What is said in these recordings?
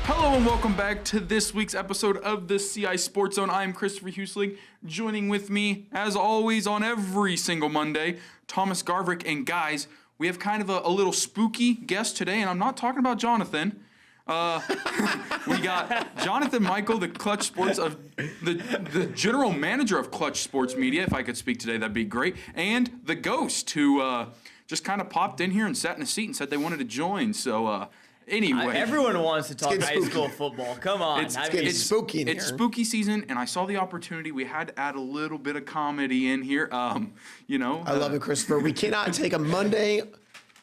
Hello and welcome back to this week's episode of the CI Sports Zone. I'm Christopher Husling. Joining with me, as always, on every single Monday, Thomas Garvrick. And guys, we have kind of a little spooky guest today, and I'm not talking about Jonathan. We got Jonathan Michael, the Clutch Sports of the general manager of Clutch Sports Media. If I could speak today, that'd be great. And the Ghost, who just kind of popped in here and sat in a seat and said they wanted to join. So. Anyway, everyone wants to talk high school football. Come on. It's spooky in here. It's spooky season, and I saw the opportunity. We had to add a little bit of comedy in here. I love it, Christopher. We cannot take a Monday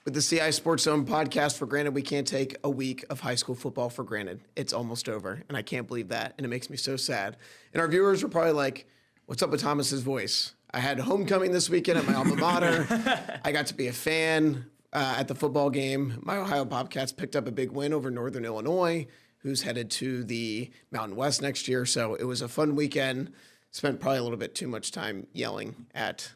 with the CI Sports Zone podcast for granted. We can't take a week of high school football for granted. It's almost over, and I can't believe that, and it makes me so sad. And our viewers were probably like, what's up with Thomas's voice? I had homecoming this weekend at my alma mater. I got to be a fan. At the football game, my Ohio Bobcats picked up a big win over Northern Illinois, who's headed to the Mountain West next year. So it was a fun weekend. Spent probably a little bit too much time yelling at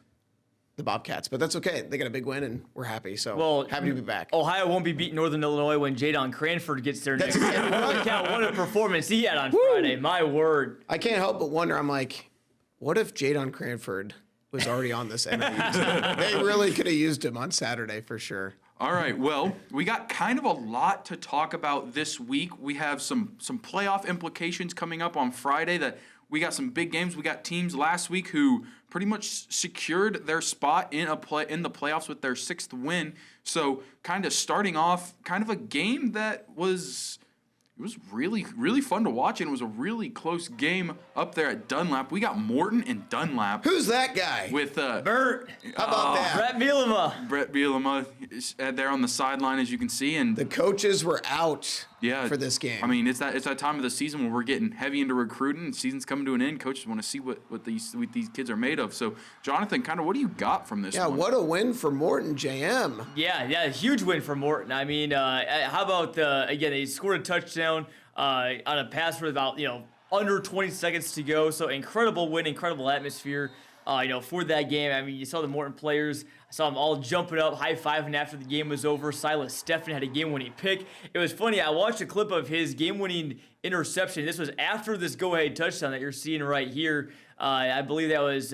the Bobcats, but that's okay. They got a big win, and we're happy. So happy to be back. Ohio won't be beating Northern Illinois when Jadon Cranford gets there next year. What a performance he had on Friday. My word. I can't help but wonder, I'm like, what if Jadon Cranford was already on this NIU team? They really could have used him on Saturday for sure. All right, well, we got kind of a lot to talk about this week. We have some playoff implications coming up on Friday. That we got some big games. We got teams last week who pretty much secured their spot in the playoffs with their 6th win. So kind of starting off kind of a game that was really, really fun to watch, and it was a really close game up there at Dunlap. We got Morton and Dunlap. Who's that guy? With Bert. How about that? Brett Bielema is there on the sideline, as you can see, and the coaches were out for this game. I mean, it's that time of the season where we're getting heavy into recruiting. The season's coming to an end. Coaches want to see what these kids are made of. So, Jonathan, kind of what do you got from this one? Yeah, what a win for Morton, JM. Yeah, huge win for Morton. I mean, how about again, they scored a touchdown on a pass with about under 20 seconds to go. So incredible win, incredible atmosphere. For that game. I mean, you saw the Morton players. I saw them all jumping up, high-fiving after the game was over. Silas Steffen had a game-winning pick. It was funny. I watched a clip of his game-winning interception. This was after this go-ahead touchdown that you're seeing right here. I believe that was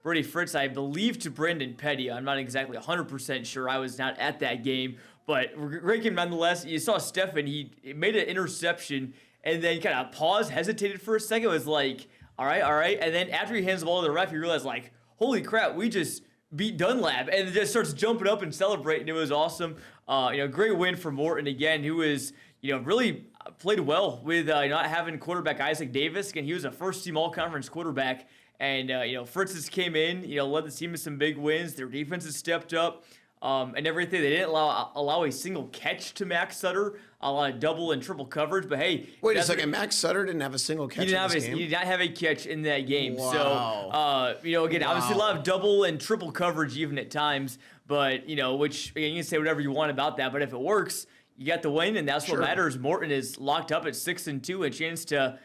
Brady Fritz, I believe, to Brandon Petty. I'm not exactly 100% sure. I was not at that game. But great game nonetheless. You saw Steffen. He made an interception and then kind of paused, hesitated for a second. It was like, all right. And then after he hands the ball to the ref, he realized, like, holy crap, we just beat Dunlap. And just starts jumping up and celebrating. It was awesome. Great win for Morton again, who is, really played well with not having quarterback Isaac Davis. Again, he was a first-team all-conference quarterback. And, Fritz's came in, led the team to some big wins. Their defense has stepped up. And everything. They didn't allow a single catch to Max Sutter, a lot of double and triple coverage. But hey, wait a second, Max Sutter didn't have a single catch in this game? He did not have a catch in that game. Wow. So, again, obviously a lot of double and triple coverage even at times. But, which, again, you can say whatever you want about that. But if it works, you got the win, and that's what matters. Morton is locked up at 6-2, a chance to,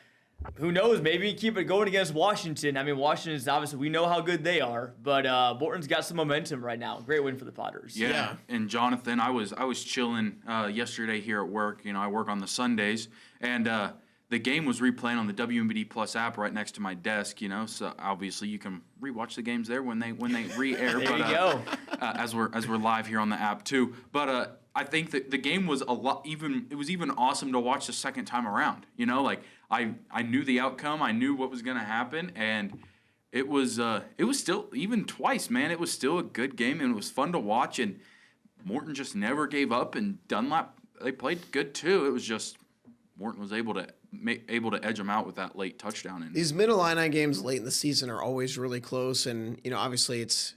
who knows, maybe keep it going against Washington. I mean, Washington is obviously, we know how good they are, but Morton's got some momentum right now. Great win for the Potters. Yeah. And Jonathan, I was chilling yesterday here at work. I work on the Sundays, and the game was replaying on the WMBD Plus app right next to my desk. So obviously you can rewatch the games there when they re-air. There you go. As we're live here on the app too, but. I think that the game was it was even awesome to watch the second time around. I knew the outcome, I knew what was going to happen, and it was still, even twice, man, it was still a good game, and it was fun to watch, and Morton just never gave up, and Dunlap, they played good too. It was just Morton was able to edge them out with that late touchdown. And these Mid-Illini games late in the season are always really close, and obviously it's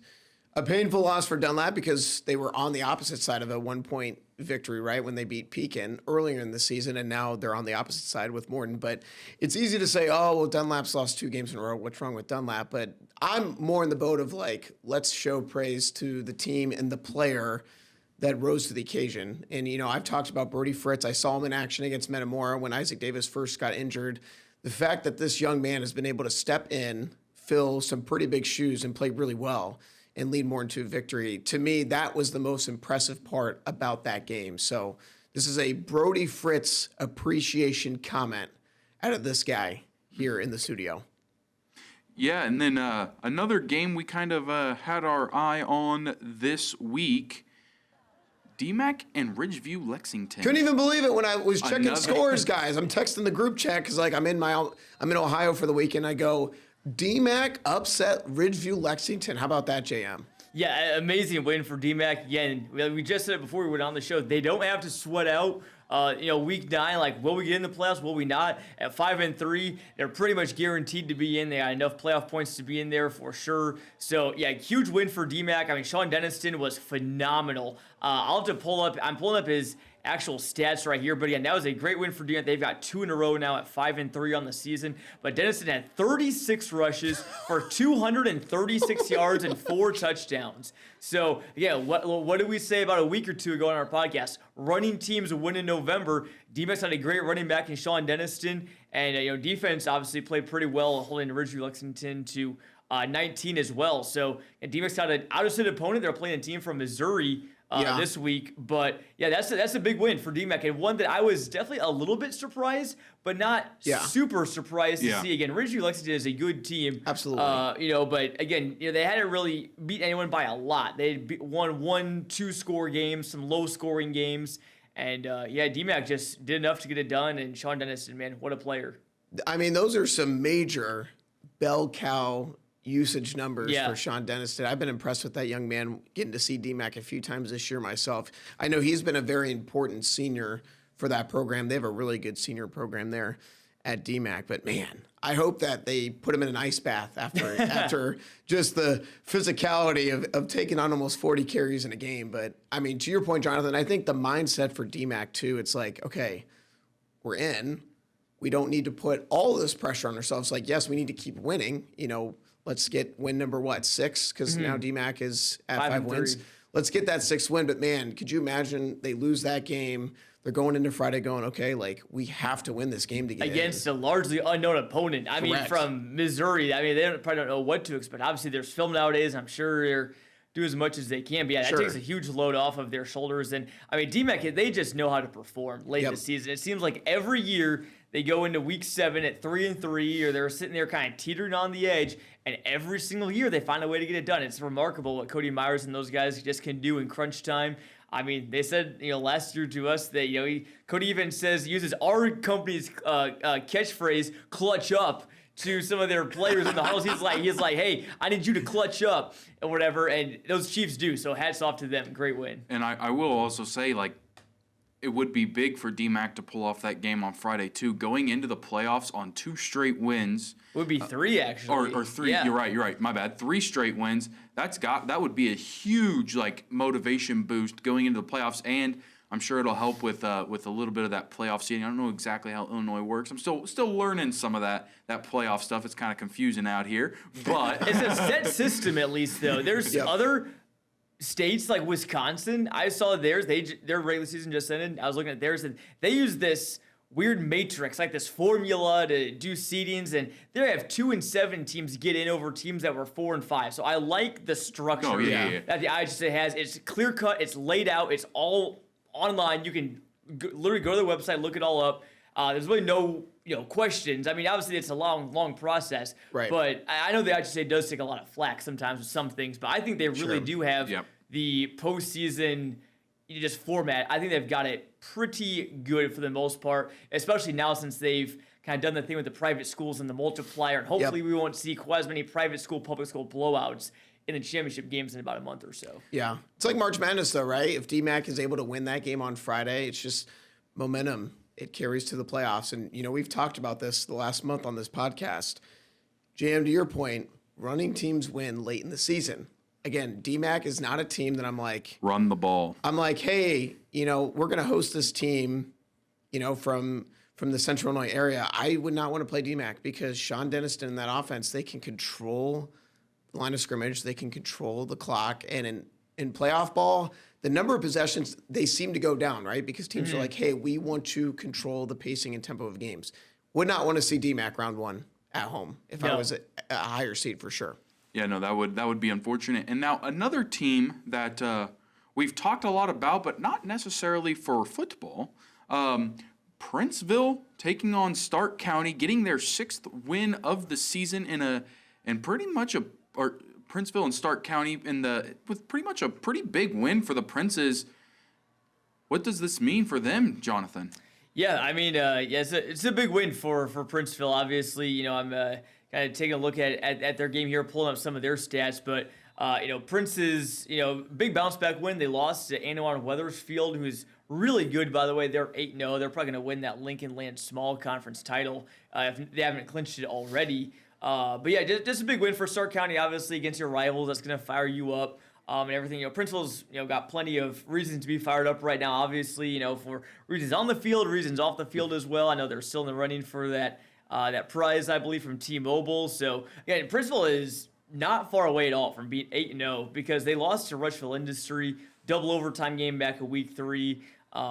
a painful loss for Dunlap because they were on the opposite side of a 1-point victory, right, when they beat Pekin earlier in the season, and now they're on the opposite side with Morton. But it's easy to say, oh, well, Dunlap's lost 2 games in a row. What's wrong with Dunlap? But I'm more in the boat of, like, let's show praise to the team and the player that rose to the occasion. And, I've talked about Brody Fritz. I saw him in action against Metamora when Isaac Davis first got injured. The fact that this young man has been able to step in, fill some pretty big shoes and play really well and lead more into victory. To me, that was the most impressive part about that game. So this is a Brody Fritz appreciation comment out of this guy here in the studio. Yeah, and then another game we kind of had our eye on this week, DMAC and Ridgeview Lexington. Couldn't even believe it when I was checking scores, guys. I'm texting the group chat because like I'm in Ohio for the weekend. I go, DMAC upset Ridgeview Lexington. How about that, JM? Yeah, amazing win for DMAC. Again, we just said it before we went on the show. They don't have to sweat out. Week 9, like, will we get in the playoffs? Will we not? At 5-3, they're pretty much guaranteed to be in. They got enough playoff points to be in there for sure. So, yeah, huge win for DMAC. I mean, Sean Denniston was phenomenal. I'll have to I'm pulling up his actual stats right here. But again, that was a great win for DMAC. They've got 2 in a row now at 5-3 on the season. But Denniston had 36 rushes for 236 yards and 4 touchdowns. So, yeah, what did we say about a week or two ago on our podcast? Running teams win in November. DMAX had a great running back in Sean Denniston. And, defense obviously played pretty well, holding Ridgeview Lexington to 19 as well. So, DMAX had an out-of-state opponent. They're playing a team from Missouri this week. But, yeah, that's a big win for DMAC. And one that I was definitely a little bit surprised, but not super surprised to see. Again, Ridgeview Lexington is a good team. Absolutely. But, again, they hadn't really beat anyone by a lot. They won 1-2 score games, some low-scoring games. And, DMAC just did enough to get it done. And Sean Denniston, man, what a player. I mean, those are some major bell cow usage numbers for Sean Denniston. I've been impressed with that young man, getting to see DMAC a few times this year myself. I know he's been a very important senior for that program. They have a really good senior program there at DMAC. But, man, I hope that they put him in an ice bath after just the physicality of taking on almost 40 carries in a game. But, I mean, to your point, Jonathan, I think the mindset for DMAC, too, it's like, okay, we're in. We don't need to put all this pressure on ourselves. Like, yes, we need to keep winning. Let's get win number, 6? Because now DMAC is at 5 wins. Let's get that 6th win. But, man, could you imagine they lose that game? They're going into Friday going, okay, like, we have to win this game to get against a largely unknown opponent. I mean, Correct. From Missouri. I mean, they probably don't know what to expect. Obviously, there's film nowadays. I'm sure they're do as much as they can. But, yeah, that takes a huge load off of their shoulders. And, I mean, DMAC, they just know how to perform late in the season. It seems like every year they go into week 7 at 3-3, or they're sitting there kind of teetering on the edge, and every single year they find a way to get it done. It's remarkable what Cody Myers and those guys just can do in crunch time. I mean, they said, last year to us that, Cody even uses our company's catchphrase, clutch up, to some of their players in the huddles. He's like, hey, I need you to clutch up or whatever. And those Chiefs do. So hats off to them. Great win. And I will also say, like, it would be big for DMAC to pull off that game on Friday, too. Going into the playoffs on 2 straight wins. It would be 3, actually. Or 3. Yeah. You're right. My bad. 3 straight wins. That would be a huge, like, motivation boost going into the playoffs. And I'm sure it'll help with a little bit of that playoff seeding. I don't know exactly how Illinois works. I'm still learning some of that playoff stuff. It's kind of confusing out here. But it's a set system, at least, though. There's other states like Wisconsin. I saw theirs. Their regular season just ended. I was looking at theirs, and they use this weird matrix, like this formula to do seedings, and they have 2 and 7 teams get in over teams that were 4 and 5. So I like the structure that the IHSA has. It's clear cut. It's laid out. It's all online. You can literally go to their website, look it all up. There's really no questions. I mean, obviously it's a long process, right? But I know the IHSA does take a lot of flack sometimes with some things, but I think they really do have the postseason just format. I think they've got it pretty good for the most part, especially now since they've kind of done the thing with the private schools and the multiplier. And hopefully we won't see quite as many private school, public school blowouts in the championship games in about a month or so. Yeah. It's like March Madness, though, right? If DMAC is able to win that game on Friday, it's just momentum. It carries to the playoffs. And, we've talked about this the last month on this podcast. JM, to your point, running teams win late in the season. Again, DMAC is not a team that I'm like... Run the ball. I'm like, hey, we're going to host this team, from the Central Illinois area. I would not want to play DMAC because Sean Denniston and that offense, they can control the line of scrimmage. They can control the clock. And in playoff ball, the number of possessions, they seem to go down, right? Because teams are like, hey, we want to control the pacing and tempo of games. Would not want to see DMAC round 1 at home if I No. was a higher seed for sure. Yeah, no, that would be unfortunate. And now another team that we've talked a lot about, but not necessarily for football. Princeville taking on Stark County, getting their 6th win of the season Princeville and Stark County with pretty much a pretty big win for the Princes. What does this mean for them, Jonathan? Yeah, I mean, it's a big win for Princeville. Obviously, I'm kind of taking a look at their game here, pulling up some of their stats. But Prince's big bounce back win. They lost to Anawan Weathersfield, who's really good, by the way. They're 8-0. They're probably going to win that Lincoln Land Small Conference title if they haven't clinched it already. But yeah, just a big win for Stark County, obviously, against your rivals. That's going to fire you up. And everything. Princeville's got plenty of reasons to be fired up right now. Obviously, for reasons on the field, reasons off the field as well. I know they're still in the running for that prize, I believe, from T-Mobile. So again, Princeville is not far away at all from being 8-0 because they lost to Rushville Industry, double overtime game back in week 3.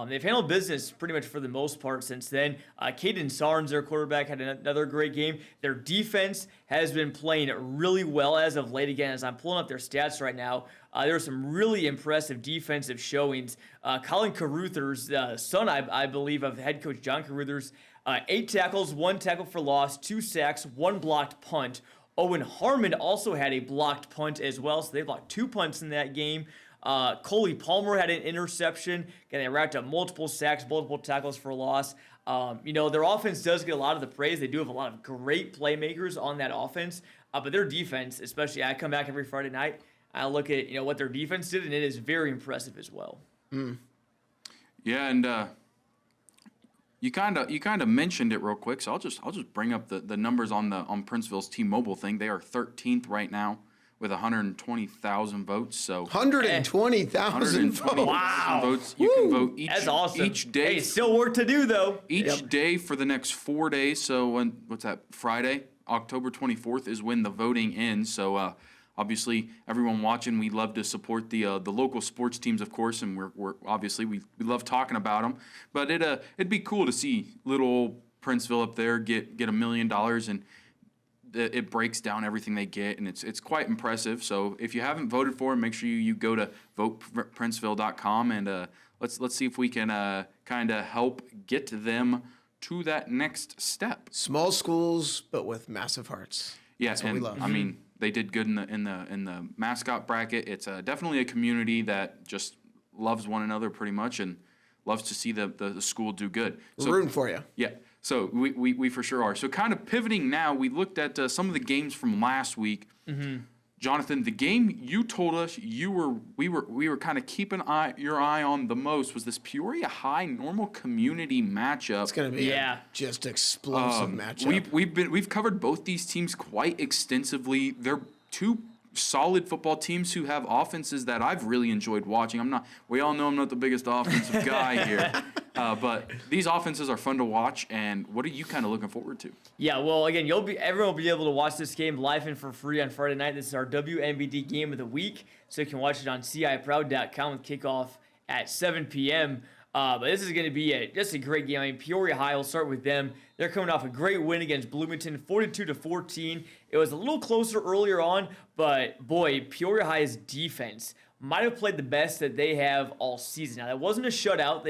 They've handled business pretty much for the most part since then. Caden Sarnes, their quarterback, had another great game. Their defense has been playing really well as of late. Again, as I'm pulling up their stats right now, there were some really impressive defensive showings. Colin Carruthers, son, I believe, of head coach John Carruthers, 8 tackles, 1 tackle for loss, 2 sacks, 1 blocked punt. Owen Harmon also had a blocked punt as well, so they blocked 2 punts in that game. Coley Palmer had an interception. Again, they racked up multiple sacks, multiple tackles for loss. Their offense does get a lot of the praise. They do have a lot of great playmakers on that offense. But their defense, especially, I come back every Friday night, I look at what their defense did, and it is very impressive as well. Yeah, and you kind of mentioned it real quick, so I'll just bring up the numbers on Princeville's T-Mobile thing. They are 13th right now with 120,000 votes. So 120,000 votes. Wow. votes. You can vote That's awesome. each day. Hey, still work to do, though. Each day for the next 4 days. So what's that? Friday, October 24th is when the voting ends. So obviously, everyone watching, we love to support the local sports teams, of course, and we're obviously we love talking about them. But it'd be cool to see little Princeville up there get $1 million, and it breaks down everything they get, and it's quite impressive. So if you haven't voted for them, make sure you go to voteprinceville.com, and let's see if we can kind of help get them to that next step. Small schools, but with massive hearts. Yeah, That's what we love. I mean, they did good in the mascot bracket. It's definitely a community that just loves one another pretty much, and loves to see the school do good. We're rooting for you. Yeah, so we for sure are. So kind of pivoting now, we looked at some of the games from last week. Mm-hmm. Jonathan, the game you told us we were kind of keeping your eye on the most was this Peoria High Normal Community matchup. It's going to be just explosive matchup. We've covered both these teams quite extensively. They're two solid football teams who have offenses that I've really enjoyed watching. We all know I'm not the biggest offensive guy here, but these offenses are fun to watch. And what are you kind of looking forward to? Yeah, well, again, everyone will be able to watch this game live and for free on Friday night. This is our WNBD game of the week, so you can watch it on CIProud.com with kickoff at 7 p.m. But this is going to be just a great game. I mean, Peoria High, we'll start with them. They're coming off a great win against Bloomington, 42-14. It was a little closer earlier on, but boy, Peoria High's defense might have played the best that they have all season. Now, that wasn't a shutout.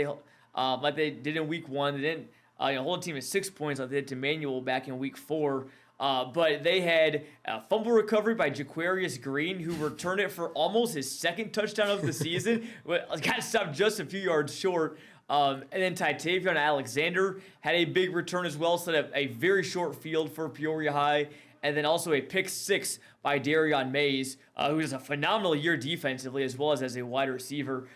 Like they did in week 1. They didn't hold a team at 6 points like they did to Manual back in week 4. But they had a fumble recovery by Jaquarius Green, who returned it for almost his second touchdown of the season. Got stopped just a few yards short. And then Titavion Alexander had a big return as well, set up a very short field for Peoria High. And then also a pick 6 by Darion Mays, who has a phenomenal year defensively as well as a wide receiver.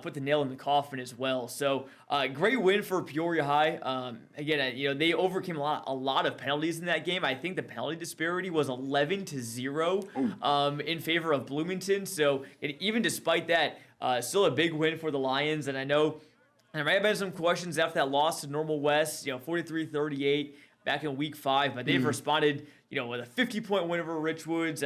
Put the nail in the coffin as well. So great win for Peoria High. Again, they overcame a lot of penalties in that game. I think the penalty disparity was 11-0 in favor of Bloomington. So even despite that, still a big win for the Lions. And I know there might have been some questions after that loss to Normal West, 43-38 back in week 5, but they've responded, with a 50-point win over Richwoods.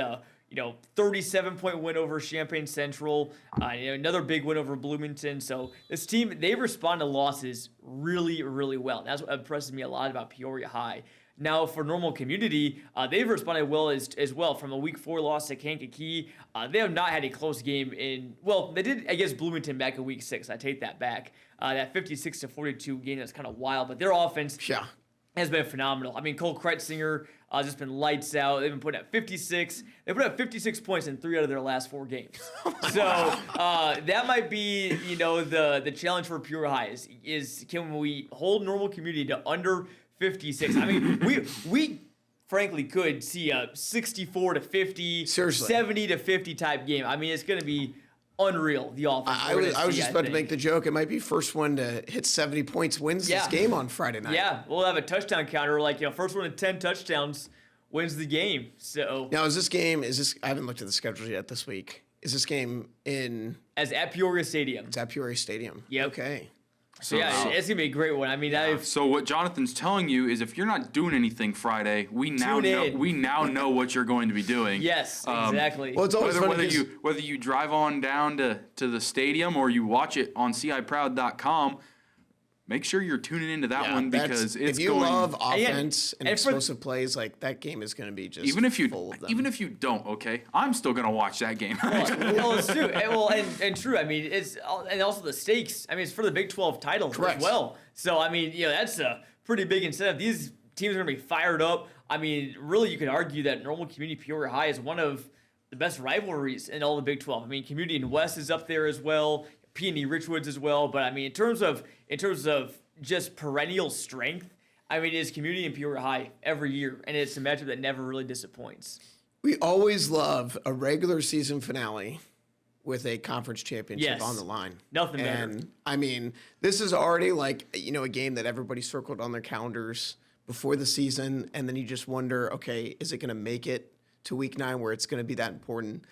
37-point win over Champaign Central, another big win over Bloomington. So this team, they respond to losses really, really well. And that's what impresses me a lot about Peoria High. Now, for Normal Community, they've responded well as well. From a Week 4 loss to Kankakee, they have not had a close game they did against Bloomington back in Week 6. I take that back. That 56-42 game, that's kind of wild. But their offense has been phenomenal. I mean, Cole Kretzinger has just been lights out. They've been putting up 56. They put up 56 points in 3 out of their last 4 games. So that might be, the challenge for Peoria High is can we hold Normal Community to under 56? I mean, we frankly could see a 64-50, 70-50 type game. I mean, it's going to be unreal, the offense. I was just about to make the joke. It might be first one to hit 70 points wins this game on Friday night. Yeah, we'll have a touchdown counter. First one to 10 touchdowns wins the game. So now, I haven't looked at the schedule yet this week. Is this game at Peoria Stadium? It's at Peoria Stadium. Yep. Okay. So it's gonna be a great one. I mean, So what Jonathan's telling you is, if you're not doing anything Friday, we now know what you're going to be doing. Yes, exactly. Well, it's always whether you drive on down to the stadium or you watch it on ciproud.com. Make sure you're tuning into that one, because if you love offense and explosive plays, that game is going to be just full of them. Even if you don't, okay, I'm still going to watch that game. Well, it's true. And true. I mean, and also the stakes. I mean, it's for the Big 12 title as well. So I mean, that's a pretty big incentive. These teams are going to be fired up. I mean, really, you could argue that Normal Community Peoria High is one of the best rivalries in all the Big 12. I mean, Community and West is up there as well. P&E Richwoods as well, but I mean, in terms of just perennial strength, I mean, it's Community and Peoria High every year, and it's a matchup that never really disappoints. We always love a regular season finale with a conference championship on the line. Nothing better. And I mean, this is already a game that everybody circled on their calendars before the season, and then you just wonder, okay, is it going to make it to Week 9 where it's going to be that important?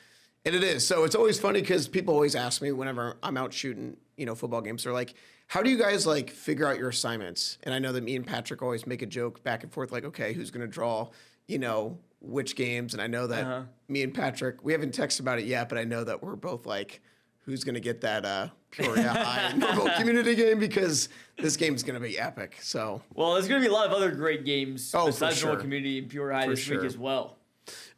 And it is. So it's always funny because people always ask me whenever I'm out shooting, football games, they're like, how do you guys figure out your assignments? And I know that me and Patrick always make a joke back and forth, okay, who's going to draw, which games? And I know that me and Patrick, we haven't texted about it yet, but I know that we're both who's going to get that Peoria High Normal Community game, because this game is going to be epic. So, well, there's going to be a lot of other great games besides sure. Normal Community and Peoria High this week as well.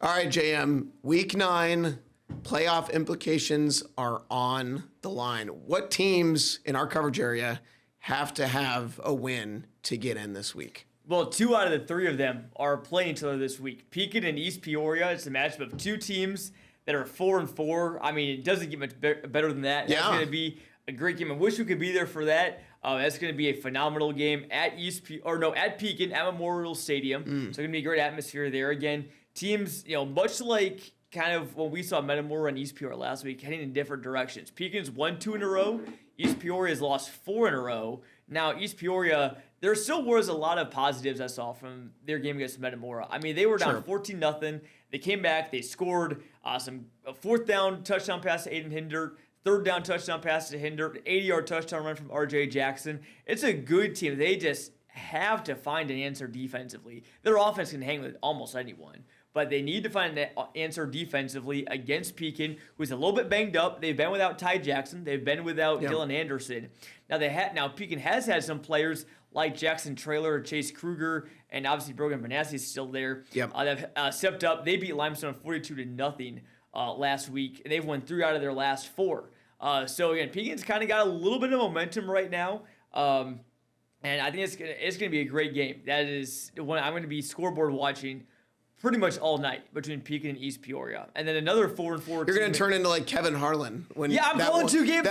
All right, JM, Week 9. Playoff implications are on the line. What teams in our coverage area have to have a win to get in this week? Well, 2 out of the 3 of them are playing each other this week. Pekin and East Peoria. It's a matchup of 2 teams that are 4-4. I mean, it doesn't get much better than that. That's going to be a great game. I wish we could be there for that. That's going to be a phenomenal game at Pekin at Memorial Stadium. So it's going to be a great atmosphere there. Again, teams, much like kind of what we saw Metamora and East Peoria last week, heading in different directions. Pekin's won 2 in a row. East Peoria has lost 4 in a row. Now, East Peoria, there still was a lot of positives I saw from their game against Metamora. I mean, they were down 14-0. They came back. They scored a 4th down touchdown pass to Aiden Hindert, 3rd down touchdown pass to Hindert, 80-yard touchdown run from R.J. Jackson. It's a good team. They just have to find an answer defensively. Their offense can hang with almost anyone, but they need to find an answer defensively against Pekin, who's a little bit banged up. They've been without Ty Jackson. They've been without Dylan Anderson. Now Pekin has had some players like Jackson Traylor, Chase Kruger, and obviously Brogan Benassi is still there. They've stepped up. They beat Limestone 42-0 last week, and they've won 3 out of their last 4. So again, Pekin's kind of got a little bit of momentum right now. And I think it's gonna be a great game. That is one I'm going to be scoreboard watching pretty much all night between Pekin and East Peoria. And then another 4-4 You're going to turn into Kevin Harlan. I'm calling 2 games.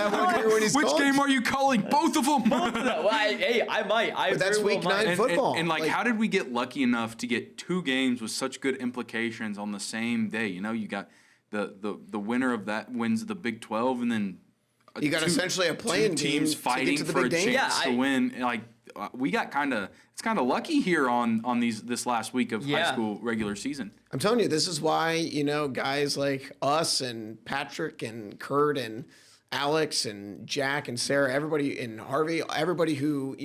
Which game are you calling? Both of them? Both of them. Well, I might. But that's Week 9 football. And how did we get lucky enough to get 2 games with such good implications on the same day? You got the winner of that wins the Big 12, and then you got essentially a playing teams fighting for a chance to win. We got it's kind of lucky here on this last week of high school regular season. I'm telling you, this is why guys like us and Patrick and Kurt and Alex and Jack and Sarah, everybody, and Harvey, everybody who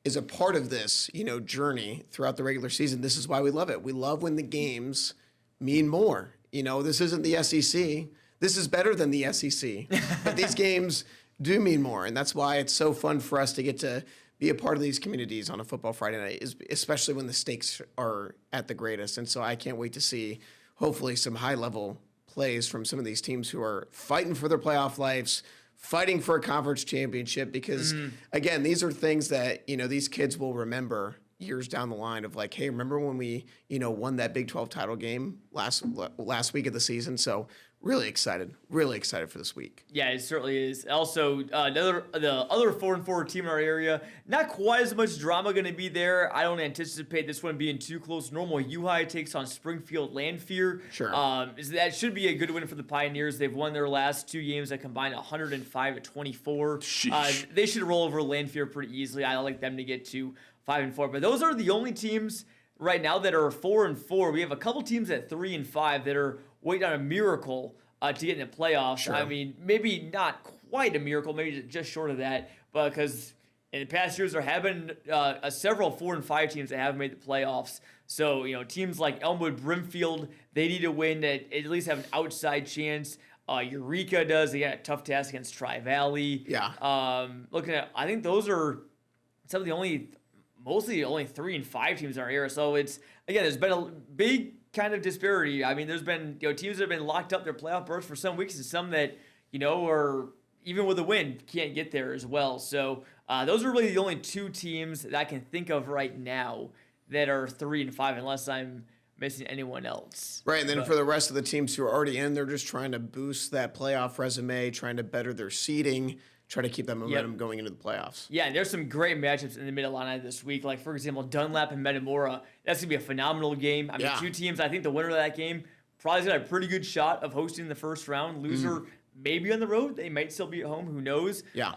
is a part of this journey throughout the regular season. This is why we love it. We love when the games mean more. This isn't the SEC. This is better than the SEC, but these games do mean more, and that's why it's so fun for us to get to be a part of these communities on a football Friday night, especially when the stakes are at the greatest. And so I can't wait to see, hopefully, some high-level plays from some of these teams who are fighting for their playoff lives, fighting for a conference championship, because, again, these are things that, these kids will remember years down the line of like, hey, remember when we, won that Big 12 title game last week of the season? So really excited for this week. Yeah, it certainly is. Also, the other 4-4 team in our area, not quite as much drama going to be there. I don't anticipate this one being too close. Normal U-High takes on Springfield Landfear. Sure. That should be a good win for the Pioneers. They've won their last 2 games that combined 105-24. They should roll over Landfear pretty easily. I like them to get to 5-4. But those are the only teams right now that are 4-4. We have a couple teams at 3-5 that are waiting on a miracle to get in the playoffs. Sure. I mean, maybe not quite a miracle, maybe just short of that, but because in the past years there have been several 4-5 teams that have made the playoffs. So, teams like Elmwood, Brimfield, they need to win to at least have an outside chance. Eureka does. They got a tough task against Tri-Valley. Yeah. Looking at, I think those are some of the mostly the only 3-5 teams in our area. So it's, again, there's been a big kind of disparity. I mean, there's been teams that have been locked up their playoff berths for some weeks, and some that are even with a win can't get there as well. So those are really the only 2 teams that I can think of right now that are 3-5, unless I'm missing anyone else. Right, and then for the rest of the teams who are already in, they're just trying to boost that playoff resume, trying to better their seeding, try to keep that momentum going into the playoffs. Yeah, and there's some great matchups in the Mid-Atlantic this week. Like, for example, Dunlap and Metamora. That's going to be a phenomenal game. I mean, 2 teams, I think the winner of that game probably got a pretty good shot of hosting the first round. Loser maybe on the road. They might still be at home. Who knows? Yeah.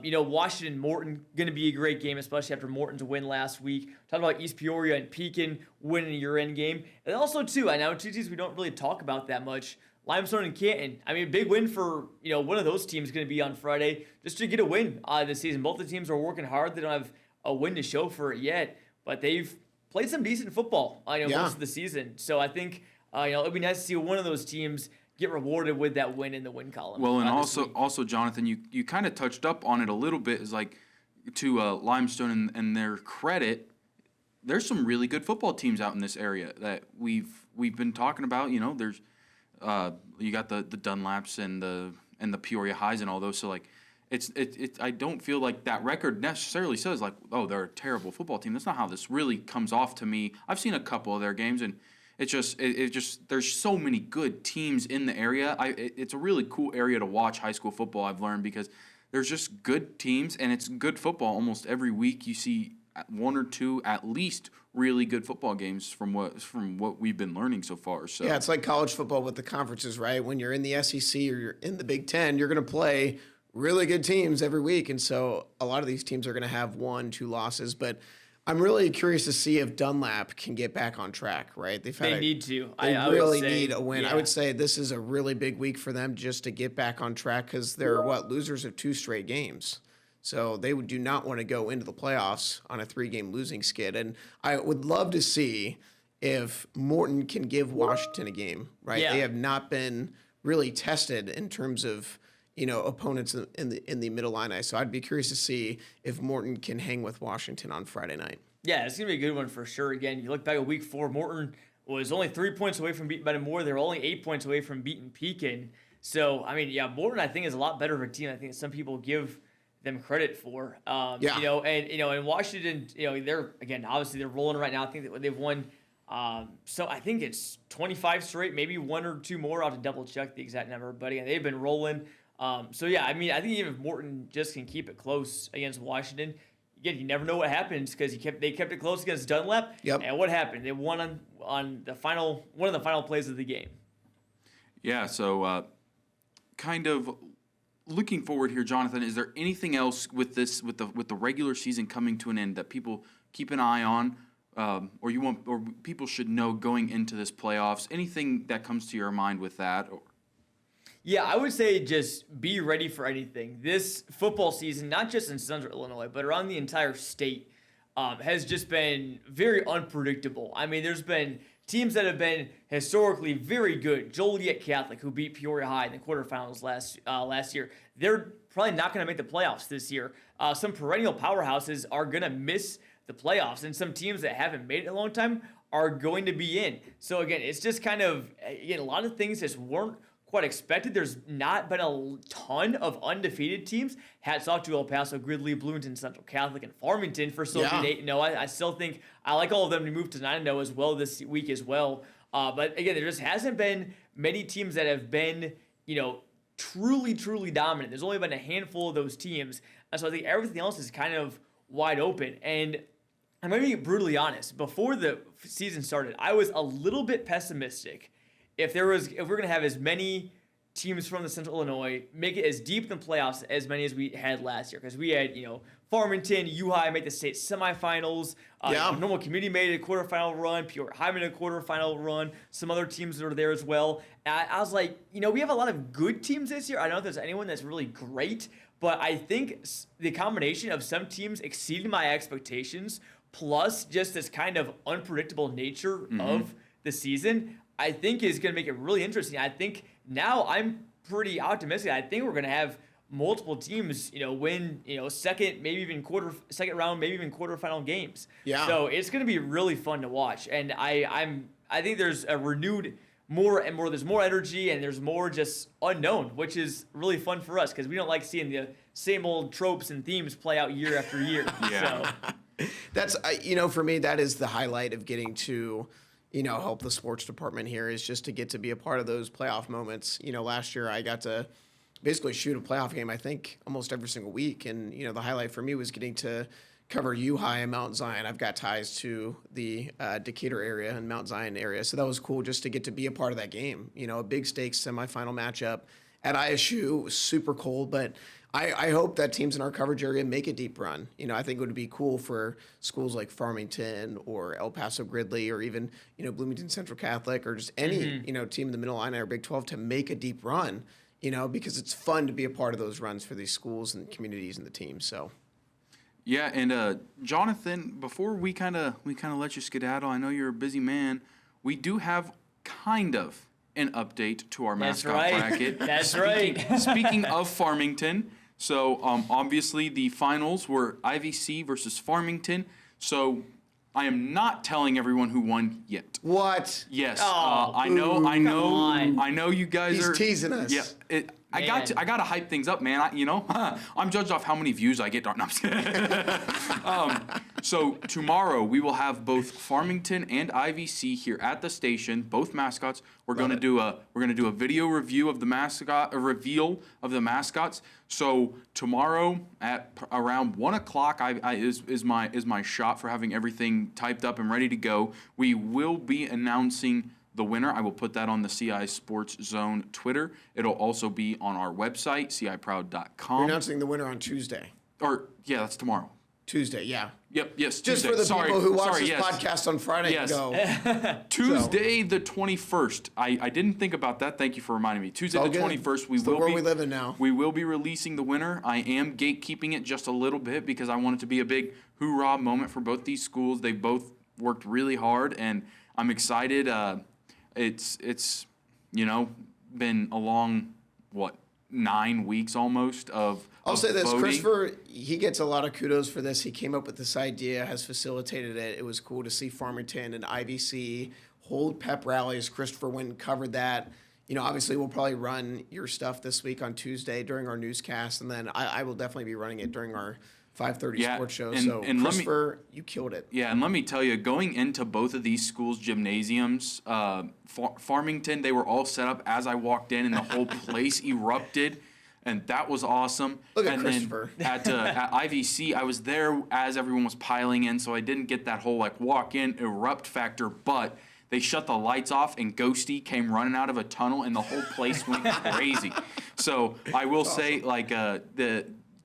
Washington, Morton, going to be a great game, especially after Morton's win last week. Talking about East Peoria and Pekin winning a year-end game. And also, too, I know 2 teams we don't really talk about that much. Limestone and Canton. I mean, big win for, one of those teams going to be on Friday just to get a win this season. Both the teams are working hard. They don't have a win to show for it yet, but they've played some decent football, most of the season. So I think, it'd be nice to see one of those teams get rewarded with that win in the win column. Well, and also, Jonathan, you kind of touched up on it a little bit, is like to Limestone and their credit, there's some really good football teams out in this area that we've been talking about. There's you got the Dunlaps and the Peoria Highs and all those. So like, it's I don't feel like that record necessarily says like, oh, they're a terrible football team. That's not how this really comes off to me. I've seen a couple of their games, and it's just there's so many good teams in the area. It's a really cool area to watch high school football. I've learned because there's just good teams, and it's good football almost every week. You see 1 or 2 at least really good football games from what we've been learning so far. So yeah, it's like college football with the conferences, right? When you're in the SEC or you're in the Big Ten, you're going to play really good teams every week, and so a lot of these teams are going to have 1, 2 losses. But I'm really curious to see if Dunlap can get back on track, right? They need to. They I really would say, need a win. yeah. I would say this is a really big week for them just to get back on track because they're losers of 2 straight games. So they do not want to go into the playoffs on a 3-game losing skid. And I would love to see if Morton can give Washington a game, right? Yeah. They have not been really tested in terms of, opponents in the Mid-Illini. So I'd be curious to see if Morton can hang with Washington on Friday night. Yeah, it's going to be a good one for sure. Again, you look back at week 4, Morton was only 3 points away from beating Metamora. They were only 8 points away from beating Pekin. So, I mean, yeah, Morton, I think, is a lot better of a team. I think some people give them credit for. And Washington, they're, again, obviously they're rolling right now. I think that they've won, so I think it's 25 straight, maybe 1 or 2 more. I'll have to double check the exact number, but again, they've been rolling. So yeah, I mean, I think even if Morton just can keep it close against Washington, again, you never know what happens because they kept it close against Dunlap. Yep. And what happened? They won on the final one of the final plays of the game. Yeah. So, kind of looking forward here, Jonathan. Is there anything else with the regular season coming to an end that people keep an eye on, or people should know going into this playoffs? Anything that comes to your mind with that? Yeah, I would say just be ready for anything. This football season, not just in Central Illinois, but around the entire state, has just been very unpredictable. I mean, there's been teams that have been historically very good, Joliet Catholic, who beat Peoria High in the quarterfinals last year, they're probably not going to make the playoffs this year. Some perennial powerhouses are going to miss the playoffs, and some teams that haven't made it in a long time are going to be in. So again, it's just kind of, again, a lot of things just weren't quite expected. There's not been a ton of undefeated teams. Hats off to El Paso, Gridley, Bloomington, Central Catholic, and Farmington for still being 8-0. I still think I like all of them to move to 9-0 as well this week as well. But again, there just hasn't been many teams that have been, truly, truly dominant. There's only been a handful of those teams. And so I think everything else is kind of wide open. And I'm going to be brutally honest. Before the season started, I was a little bit pessimistic if we're going to have as many teams from the Central Illinois make it as deep in the playoffs as many as we had last year, because we had Farmington, U-High make the state semifinals. Normal Community made a quarterfinal run. Peoria High made a quarterfinal run. Some other teams that are there as well. And I was like, we have a lot of good teams this year. I don't know if there's anyone that's really great, but I think the combination of some teams exceeding my expectations, plus just this kind of unpredictable nature of the season, I think is going to make it really interesting. I think now I'm pretty optimistic. I think we're going to have multiple teams, win, second round, maybe even quarterfinal games. Yeah. So it's going to be really fun to watch. And I think there's a renewed there's more energy and there's more just unknown, which is really fun for us because we don't like seeing the same old tropes and themes play out year after year. Yeah. So. That's, for me, that is the highlight of getting to help the sports department here, is just to get to be a part of those playoff moments. Last year I got to basically shoot a playoff game, I think, almost every single week. And, the highlight for me was getting to cover U-High and Mount Zion. I've got ties to the Decatur area and Mount Zion area. So that was cool just to get to be a part of that game. A big stakes semifinal matchup at ISU. It was super cold, but I hope that teams in our coverage area make a deep run. I think it would be cool for schools like Farmington or El Paso Gridley or even, Bloomington Central Catholic or just any, team in the Middle Illini or Big 12 to make a deep run, because it's fun to be a part of those runs for these schools and communities and the teams. So. Yeah, and Jonathan, before we kind of let you skedaddle, I know you're a busy man. We do have kind of an update to our mascot bracket. That's right. Speaking of Farmington, so obviously the finals were IVC versus Farmington. So I am not telling everyone who won yet. What? Yes. Oh, I know you guys are. He's teasing us. Yeah. I got to hype things up, man. I'm judged off how many views I get. No, I'm just kidding. So tomorrow we will have both Farmington and IVC here at the station, both mascots. We're going to do a video review of the mascot, a reveal of the mascots. So tomorrow at around 1:00 is my shot for having everything typed up and ready to go. We will be announcing the winner. I will put that on the CI Sports Zone Twitter. It'll also be on our website, ciproud.com. You're announcing the winner on Tuesday. That's tomorrow. Tuesday, yeah. Yes, Just Tuesday. for the people who watch this yes. podcast on Friday Yes. go. Tuesday the 21st. I didn't think about that. Thank you for reminding me. Tuesday the 21st. It's the world we live in now. We will be releasing the winner. I am gatekeeping it just a little bit because I want it to be a big hoorah moment for both these schools. They both worked really hard, and I'm excited. It's been a long 9 weeks almost of I'll say this, voting. Christopher, he gets a lot of kudos for this. He came up with this idea, has facilitated it. It was cool to see Farmington and IVC hold pep rallies. Christopher went and covered that. Obviously we'll probably run your stuff this week on Tuesday during our newscast, and then I will definitely be running it during our 5:30 sports show. And Christopher, you killed it. Yeah, and let me tell you, going into both of these schools' gymnasiums, Farmington, they were all set up as I walked in, and the whole place erupted, and that was awesome. Look at and Christopher. Then at IVC, I was there as everyone was piling in, so I didn't get that whole walk in, erupt factor, but they shut the lights off, and Ghosty came running out of a tunnel, and the whole place went crazy. So I will say,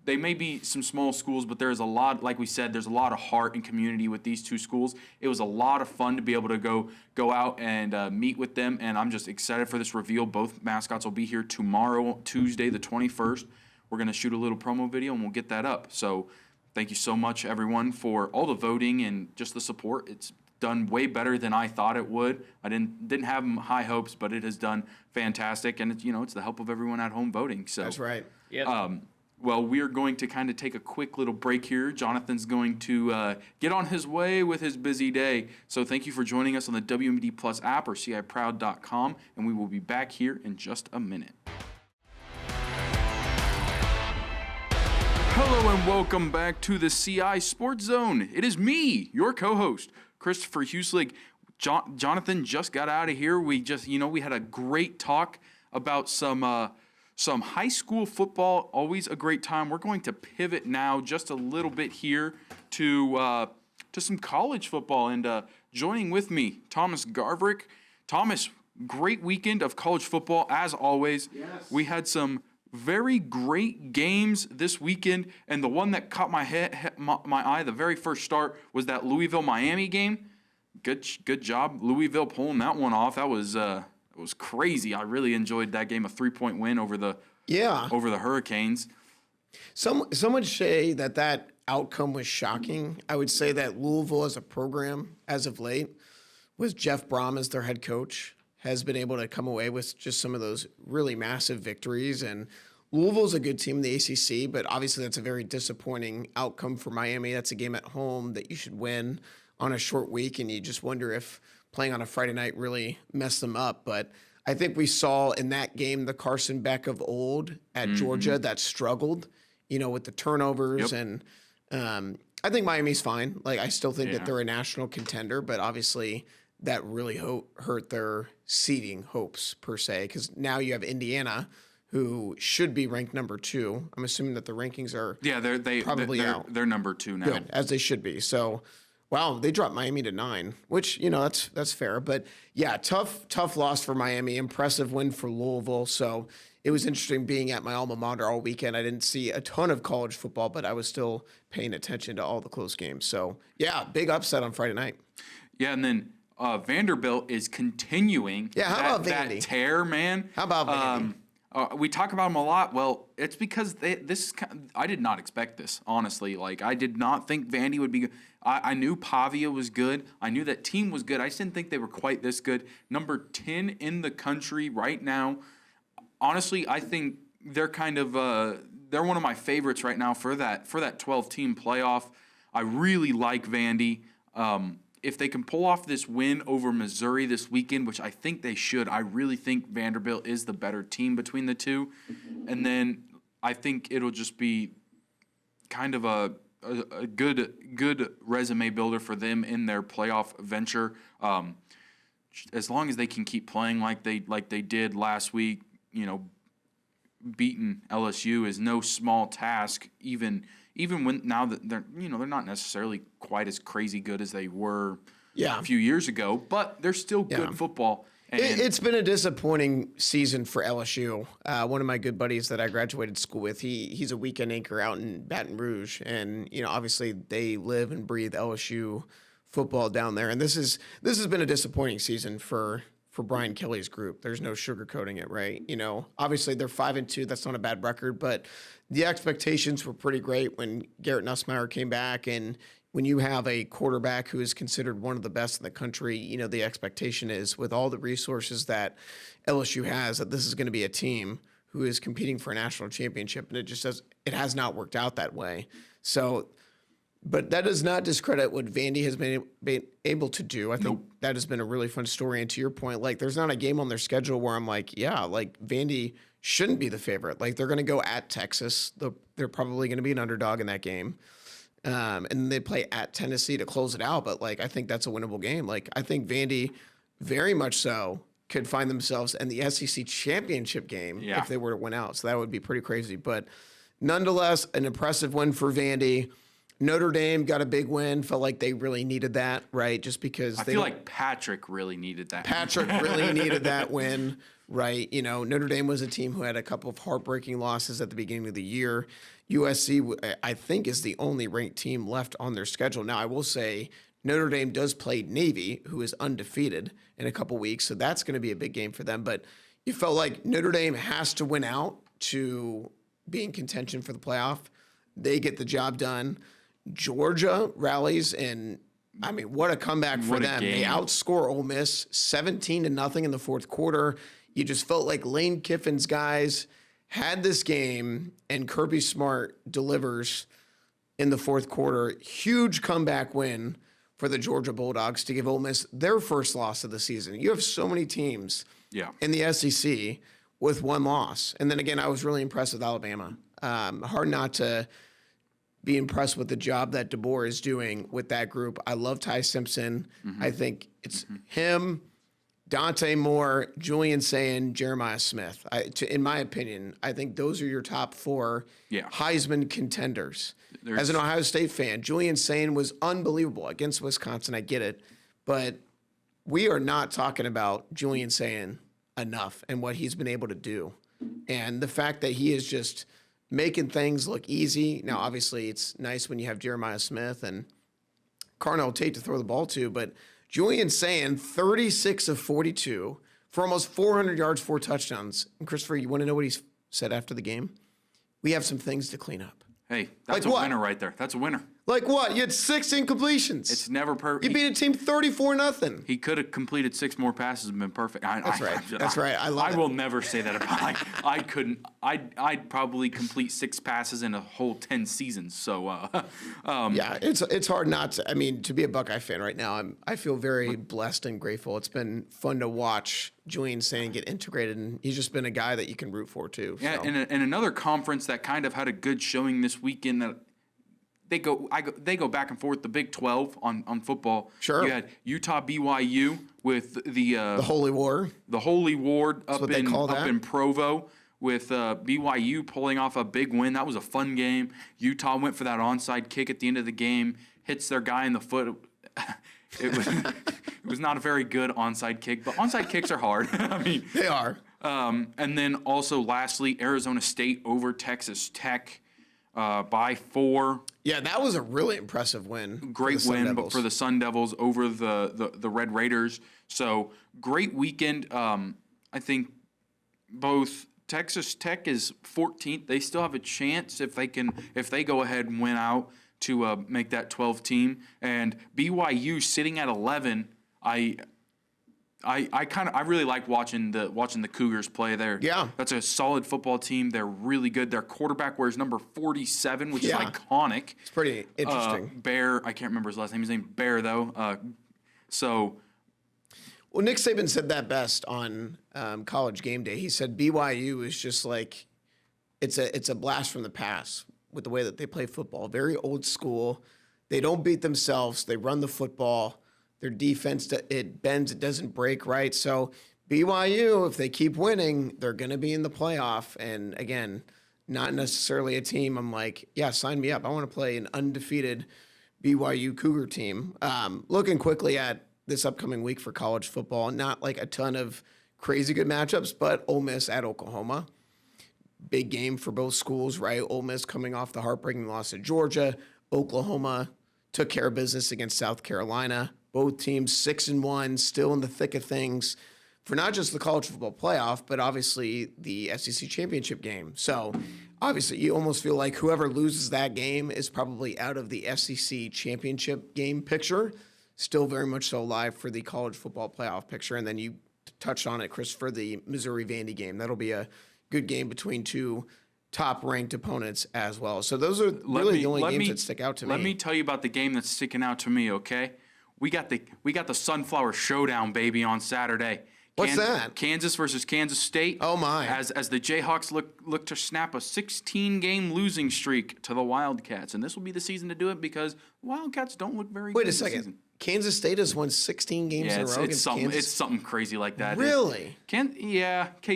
they may be some small schools, but there's a lot, like we said, there's a lot of heart and community with these two schools. It was a lot of fun to be able to go out and meet with them, and I'm just excited for this reveal. Both mascots will be here tomorrow, Tuesday the 21st. We're going to shoot a little promo video, and we'll get that up. So thank you so much, everyone, for all the voting and just the support. It's done way better than I thought it would. I didn't have high hopes, but it has done fantastic, and it's the help of everyone at home voting. So That's right. Yep. Well, we are going to kind of take a quick little break here. Jonathan's going to get on his way with his busy day. So thank you for joining us on the WMD Plus app or CIProud.com, and we will be back here in just a minute. Hello and welcome back to the CI Sports Zone. It is me, your co-host, Christopher Huselig. Jonathan just got out of here. We had a great talk about some high school football. Always a great time. We're going to pivot now just a little bit here to some college football. And joining with me, Thomas Garvrick. Thomas, great weekend of college football as always. Yes. We had some very great games this weekend, and the one that caught my eye, the very first start, was that Louisville-Miami game. Good job, Louisville, pulling that one off. That was crazy. I really enjoyed that game, a 3-point win over the Hurricanes. Some would say that outcome was shocking. I would say that Louisville as a program, as of late, with Jeff Brom as their head coach, has been able to come away with just some of those really massive victories. And Louisville's a good team in the ACC, but obviously that's a very disappointing outcome for Miami. That's a game at home that you should win on a short week, and you just wonder if playing on a Friday night really messed them up. But I think we saw in that game the Carson Beck of old at Georgia that struggled, with the turnovers. Yep. And I think Miami's fine. Like, I still think that they're a national contender, but obviously that really hurt their seeding hopes, per se, because now you have Indiana, who should be ranked number 2. I'm assuming that the rankings are probably out. They're number 2 now. Good, as they should be. So, wow, they dropped Miami to 9, which, that's fair. But, yeah, tough loss for Miami. Impressive win for Louisville. So it was interesting being at my alma mater all weekend. I didn't see a ton of college football, but I was still paying attention to all the close games. So, yeah, big upset on Friday night. Yeah, and then Vanderbilt is continuing that tear, man. How about Vandy? We talk about them a lot. Well, it's because I did not expect this, honestly. Like, I did not think Vandy would be good. I knew Pavia was good. I knew that team was good. I just didn't think they were quite this good. Number 10 in the country right now. Honestly, I think they're they're one of my favorites right now for that 12-team playoff. I really like Vandy. If they can pull off this win over Missouri this weekend, which I think they should, I really think Vanderbilt is the better team between the two. And then I think it'll just be kind of a good resume builder for them in their playoff venture. As long as they can keep playing like they did last week, beating LSU is no small task, even when now that they're not necessarily quite as crazy good as they were a few years ago, but they're still good football. And it's been a disappointing season for LSU. One of my good buddies that I graduated school with, he's a weekend anchor out in Baton Rouge, and obviously they live and breathe LSU football down there. And this has been a disappointing season for Brian Kelly's group. There's no sugarcoating it, right? Obviously they're 5-2. That's not a bad record, but the expectations were pretty great when Garrett Nussmeier came back. And when you have a quarterback who is considered one of the best in the country, the expectation is, with all the resources that LSU has, that this is going to be a team who is competing for a national championship. And it has not worked out that way. So, but that does not discredit what Vandy has been able to do. I think that has been a really fun story. And to your point, like, there's not a game on their schedule where I'm like, Vandy shouldn't be the favorite. Like, they're going to go at Texas. They're probably going to be an underdog in that game. And they play at Tennessee to close it out. But, I think that's a winnable game. Like, I think Vandy very much so could find themselves in the SEC championship game if they were to win out. So that would be pretty crazy. But nonetheless, an impressive win for Vandy. Notre Dame got a big win. Felt like they really needed that, right? Just because I feel like Patrick really needed that. Patrick really needed that win, right? Notre Dame was a team who had a couple of heartbreaking losses at the beginning of the year. USC, I think, is the only ranked team left on their schedule. Now, I will say Notre Dame does play Navy, who is undefeated, in a couple weeks, so that's going to be a big game for them. But you felt like Notre Dame has to win out to be in contention for the playoff. They get the job done. Georgia rallies and I mean, what a comeback for What a them. They game. outscore Ole Miss 17-0 in the fourth quarter. You just felt like Lane Kiffin's guys had this game, and Kirby Smart delivers in the fourth quarter. Huge comeback win for the Georgia Bulldogs to give Ole Miss their first loss of the season. You have so many teams in the SEC with one loss. And then again, I was really impressed with Alabama. Hard not to be impressed with the job that DeBoer is doing with that group. I love Ty Simpson. I think it's him, Dante Moore, Julian Sayin, Jeremiah Smith. In my opinion, I think those are your top four Heisman contenders. As an Ohio State fan, Julian Sayin was unbelievable against Wisconsin. I get it. But we are not talking about Julian Sayin enough and what he's been able to do. And the fact that he is just making things look easy. Now, obviously, it's nice when you have Jeremiah Smith and Carnell Tate to throw the ball to, but Julian Sayin, 36 of 42 for almost 400 yards, 4 touchdowns. And Christopher, you want to know what he said after the game? We have some things to clean up. Hey, that's a winner right there. That's a winner. Like what? You had 6 incompletions. It's never perfect. You beat a team 34-0. He could have completed 6 more passes and been perfect. That's right. That's right. I love it. will never say that about I couldn't. I'd probably complete 6 passes in a whole 10 seasons. So yeah, it's hard not to. I mean, to be a Buckeye fan right now, I feel very blessed and grateful. It's been fun to watch Julian Sayin get integrated, and he's just been a guy that you can root for too. Yeah, so. and another conference that kind of had a good showing this weekend that. They go back and forth. The Big 12 on football. Sure. You had Utah BYU with the Holy War. The Holy War up in Provo with BYU pulling off a big win. That was a fun game. Utah went for that onside kick at the end of the game, hits their guy in the foot. It was not a very good onside kick, but onside kicks are hard. I mean, they are. And then also lastly, Arizona State over Texas Tech. By 4. Yeah, that was a really impressive win. Great win, but for the Sun Devils over the Red Raiders. So great weekend. I think both Texas Tech is 14th. They still have a chance if they go ahead and win out to make that 12 team. And BYU sitting at 11. I really like watching the Cougars play there. Yeah. That's a solid football team. They're really good. Their quarterback wears number 47, which is iconic. It's pretty interesting. Bear, I can't remember his last name. His name Bear though. Well, Nick Saban said that best on College Game Day. He said BYU is just like it's a blast from the past with the way that they play football. Very old school. They don't beat themselves. They run the football. Their defense, it bends, it doesn't break, right? So BYU, if they keep winning, they're going to be in the playoff. And again, not necessarily a team I'm like, yeah, sign me up. I want to play an undefeated BYU Cougar team. Looking quickly at this upcoming week for college football, not like a ton of crazy good matchups, but Ole Miss at Oklahoma. Big game for both schools, right? Ole Miss coming off the heartbreaking loss at Georgia. Oklahoma took care of business against South Carolina. Both teams 6-1, still in the thick of things for not just the college football playoff, but obviously the SEC championship game. So obviously you almost feel like whoever loses that game is probably out of the SEC championship game picture. Still very much so alive for the college football playoff picture. And then you touched on it, Chris, for the Missouri-Vandy game. That'll be a good game between two top-ranked opponents as well. So those are really the only games that stick out to me. Let me tell you about the game that's sticking out to me, okay? We got the Sunflower Showdown, baby, on Saturday. What's that? Kansas versus Kansas State. Oh, my. As the Jayhawks look to snap a 16-game losing streak to the Wildcats. And this will be the season to do it because Wildcats don't look very good Wait a this second. season. Kansas State has won 16 games in a row against Kansas? It's something crazy like that. Really? KU.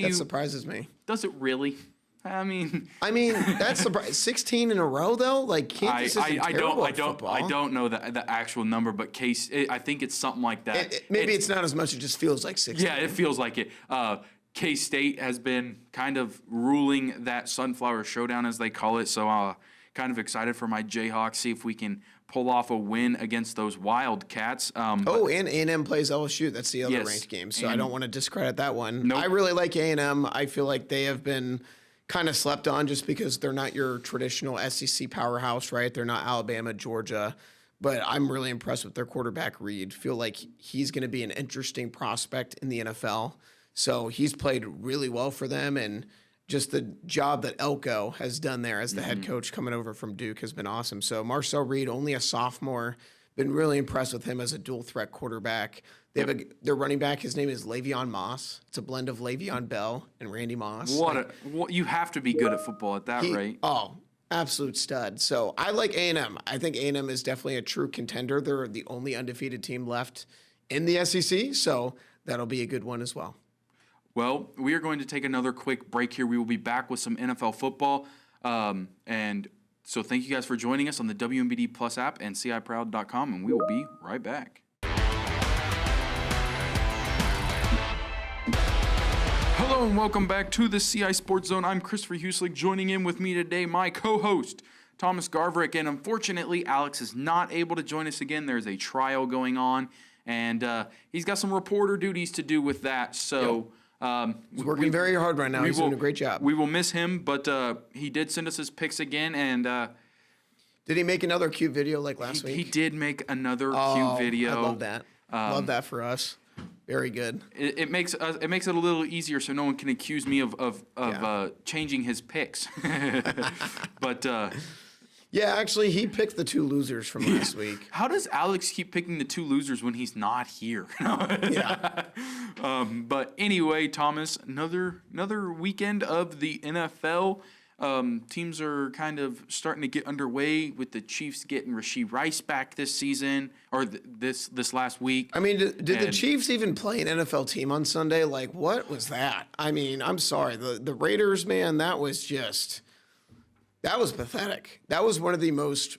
That surprises me. Does it really? I mean, that's surprising. 16 in a row, though. Like Kansas isn't terrible at football. I don't know the actual number, but I think it's something like that. Maybe it's not as much. It just feels like 16. Yeah, it feels like it. K-State has been kind of ruling that Sunflower Showdown, as they call it. So, kind of excited for my Jayhawks. See if we can pull off a win against those Wildcats. And A&M plays LSU. That's the other ranked game. So I don't want to discredit that one. Nope. I really like A&M. I feel like they have been kind of slept on just because they're not your traditional SEC powerhouse, right? They're not Alabama, Georgia. but I'm really impressed with their quarterback, Reed. Feel like he's going to be an interesting prospect in the NFL. So he's played really well for them, and just the job that Elko has done there as the head coach coming over from Duke has been awesome. So Marcel Reed, only a sophomore, been really impressed with him as a dual threat quarterback. They have their running back. His name is Le'Veon Moss. It's a blend of Le'Veon Bell and Randy Moss. You have to be good at football at that rate. Oh, absolute stud. So I like A&M. I think A&M is definitely a true contender. They're the only undefeated team left in the SEC, so that'll be a good one as well. Well, we are going to take another quick break here. We will be back with some NFL football. And so thank you guys for joining us on the WMBD Plus app and CIProud.com, and we will be right back. Hello and welcome back to the CI Sports Zone. I'm Christopher Huselig. Joining in with me today, my co-host, Thomas Garverick. And unfortunately, Alex is not able to join us again. There's a trial going on, and he's got some reporter duties to do with that. So he's working very hard right now. He's doing a great job. We will miss him, but he did send us his picks again. And did he make another cute video like last week? He did make another cute video. I love that. Love that for us. Very good. It makes it a little easier, so no one can accuse me of changing his picks. But yeah, actually, he picked the two losers from last week. How does Alex keep picking the two losers when he's not here? Yeah. But anyway, Thomas, another weekend of the NFL. Teams are kind of starting to get underway with the Chiefs getting Rashee Rice back this season or this last week. I mean, did the Chiefs even play an NFL team on Sunday? Like, what was that? I mean, I'm sorry. The Raiders, man, that was pathetic. That was one of the most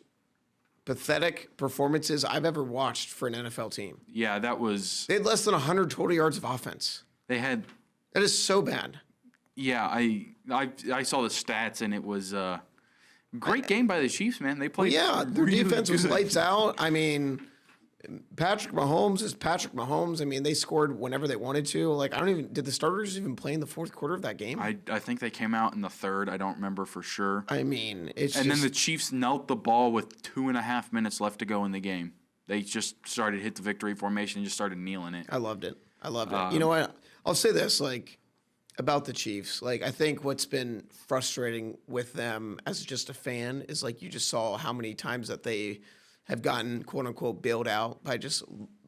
pathetic performances I've ever watched for an NFL team. Yeah, that was... They had less than 100 total yards of offense. They had... That is so bad. Yeah, I saw the stats, and it was a great game by the Chiefs, man. They played their really defense was good. lights out. I mean, Patrick Mahomes is Patrick Mahomes. I mean, they scored whenever they wanted to. Like, did the starters even play in the fourth quarter of that game? I think they came out in the third. I don't remember for sure. I mean, then the Chiefs knelt the ball with 2.5 minutes left to go in the game. They just started hit the victory formation and just started kneeling it. I loved it. You know what? I'll say this, about the Chiefs. I think what's been frustrating with them as just a fan is, you just saw how many times that they have gotten, quote-unquote, bailed out by just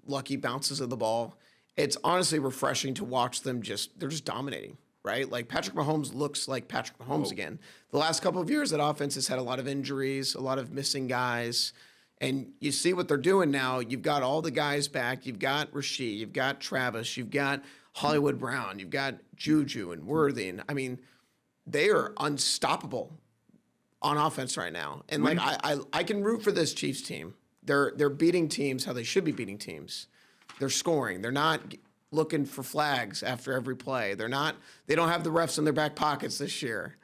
lucky bounces of the ball. It's honestly refreshing to watch them they're just dominating, right? Patrick Mahomes looks like Patrick Mahomes again. The last couple of years, that offense has had a lot of injuries, a lot of missing guys. And you see what they're doing now. You've got all the guys back. You've got Rashee. You've got Travis. You've got Hollywood Brown. You've got Juju and Worthy. And, I mean, they are unstoppable on offense right now. And, I can root for this Chiefs team. They're beating teams how they should be beating teams. They're scoring. They're not looking for flags after every play. They don't have the refs in their back pockets this year.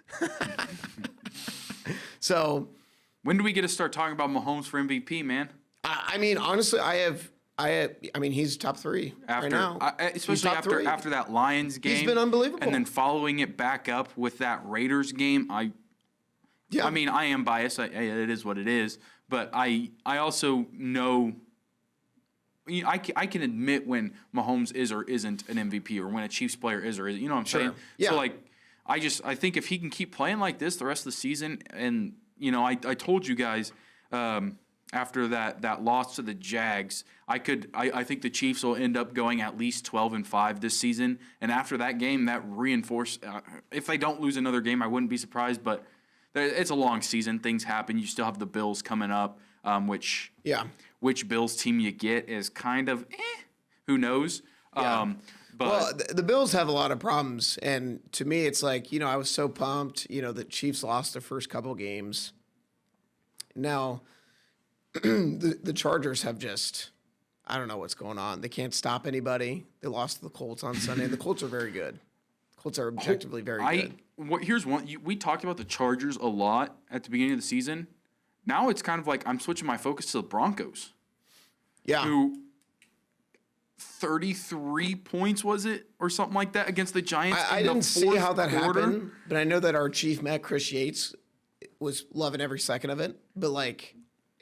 So... When do we get to start talking about Mahomes for MVP, man? I mean, honestly, I mean, he's top three right now. Especially after that Lions game. He's been unbelievable. And then following it back up with that Raiders game, I mean, I am biased. It is what it is. But I also know... I can admit when Mahomes is or isn't an MVP, or when a Chiefs player is or isn't. You know what I'm saying? Yeah. So, I think if he can keep playing like this the rest of the season, and... I told you guys after that loss to the Jags, I think the Chiefs will end up going at least 12-5 this season. And after that game, that reinforced. If they don't lose another game, I wouldn't be surprised. But it's a long season; things happen. You still have the Bills coming up, which Bills team you get is kind of who knows. Yeah. The Bills have a lot of problems, and to me, it's I was so pumped. The Chiefs lost their first couple games. Now, the Chargers have I don't know what's going on. They can't stop anybody. They lost to the Colts on Sunday. The Colts are very good. The Colts are objectively very good. Here's one. We talked about the Chargers a lot at the beginning of the season. Now it's kind of I'm switching my focus to the Broncos. Yeah. Who 33 points, was it? Or something like that against the Giants I didn't see how that quarter. happened, but I know that our chief Matt Chris Yates was loving every second of it. But,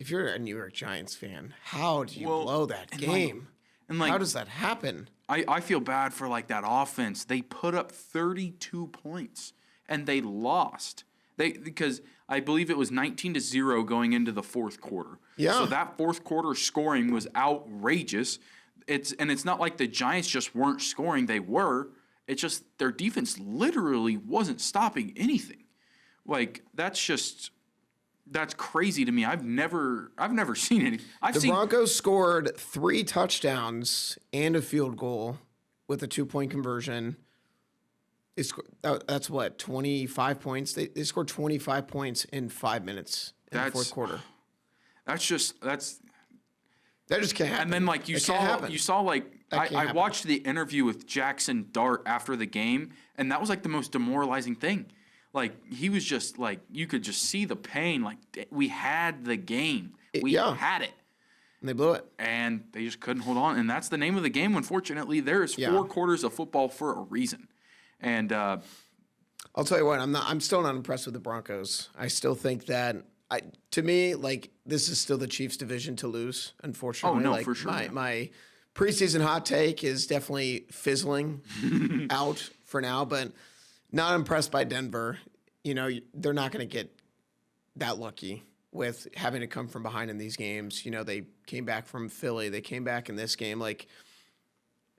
if you're a New York Giants fan, how do you blow that and game? like, How does that happen? I feel bad for like that offense. They put up 32 points and they lost. Because I believe it was 19-0 going into the fourth quarter. Yeah. So that fourth quarter scoring was outrageous. It's not like the Giants just weren't scoring. They were. It's just their defense literally wasn't stopping anything. Like that's crazy to me. I've never seen any. The Broncos scored 3 touchdowns and a field goal with a 2-point conversion. That's what, 25 points? They scored 25 points in 5 minutes in the fourth quarter. That just can't happen. And then like you saw like I watched the interview with Jackson Dart after the game, and that was like the most demoralizing thing. Like he was just like you could just see the pain. Like we had the game, we had it, and they blew it, and they just couldn't hold on. And that's the name of the game. Unfortunately, there is 4 quarters of football for a reason. And I'll tell you what, I'm still not impressed with the Broncos. I still think that to me, like this is still the Chiefs' division to lose. Unfortunately, oh no, like, for sure. My preseason hot take is definitely fizzling out for now, but not impressed by Denver. You know, they're not going to get that lucky with having to come from behind in these games. You know, they came back from Philly. They came back in this game. Like,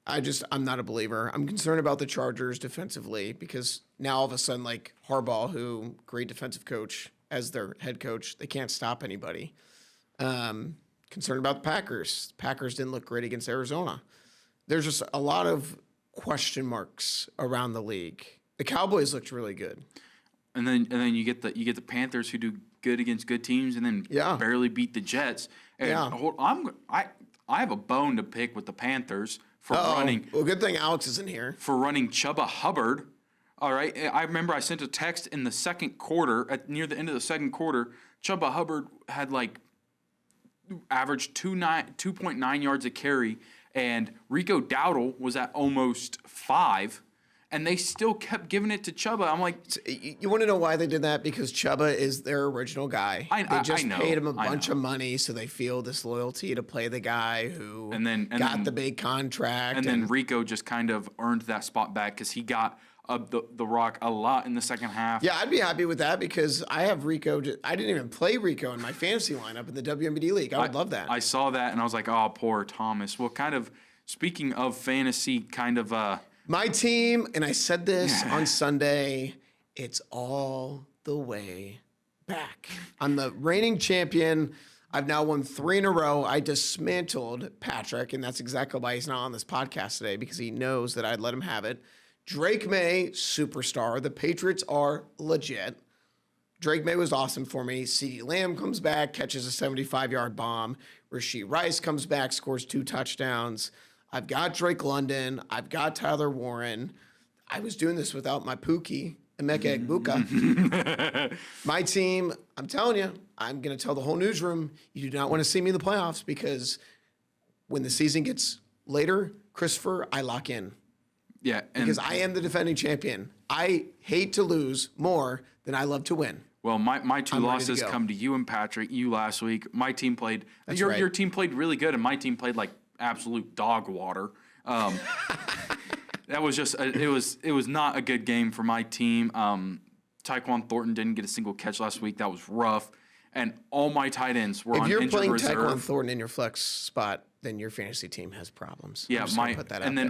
I'm not a believer. I'm concerned about the Chargers defensively because now all of a sudden, like Harbaugh, who great defensive coach as their head coach, they can't stop anybody. Concerned about the Packers. Packers didn't look great against Arizona. There's just a lot of question marks around the league. The Cowboys looked really good. And then you get the Panthers who do good against good teams and then barely beat the Jets. And I have a bone to pick with the Panthers for running. Well, good thing Alex isn't here. For running Chuba Hubbard. All right. I remember I sent a text in the second quarter, near the end of the second quarter. Chuba Hubbard had like averaged 2.9 yards a carry, and Rico Dowdle was at almost 5. And they still kept giving it to Chuba. I'm like, you want to know why they did that? Because Chuba is their original guy. They just paid him a bunch of money, so they feel this loyalty to play the guy who got the big contract. And then Rico just kind of earned that spot back because he got the rock a lot in the second half. Yeah, I'd be happy with that because I have Rico. I didn't even play Rico in my fantasy lineup in the WMBD league. I would love that. I saw that and I was like, oh, poor Thomas. Well, kind of speaking of fantasy, kind of. My team, and I said this on Sunday, it's all the way back. I'm the reigning champion. I've now won 3 in a row. I dismantled Patrick, and that's exactly why he's not on this podcast today, because he knows that I'd let him have it. Drake May, superstar. The Patriots are legit. Drake May was awesome for me. CeeDee Lamb comes back, catches a 75-yard bomb. Rasheed Rice comes back, scores 2 touchdowns. I've got Drake London. I've got Tyler Warren. I was doing this without my Pookie, Emeka Egbuka. My team, I'm telling you, I'm going to tell the whole newsroom, you do not want to see me in the playoffs because when the season gets later, Christopher, I lock in. Yeah. Because I am the defending champion. I hate to lose more than I love to win. Well, my 2 losses come to you and Patrick. You last week. My team played. Your team played really good, and my team played like absolute dog water. That was just it was not a good game for my team. Tyquan Thornton didn't get a single catch last week. That was rough. And all my tight ends were on injured reserve. If you're playing Tyquan Thornton in your flex spot, then your fantasy team has problems. Yeah,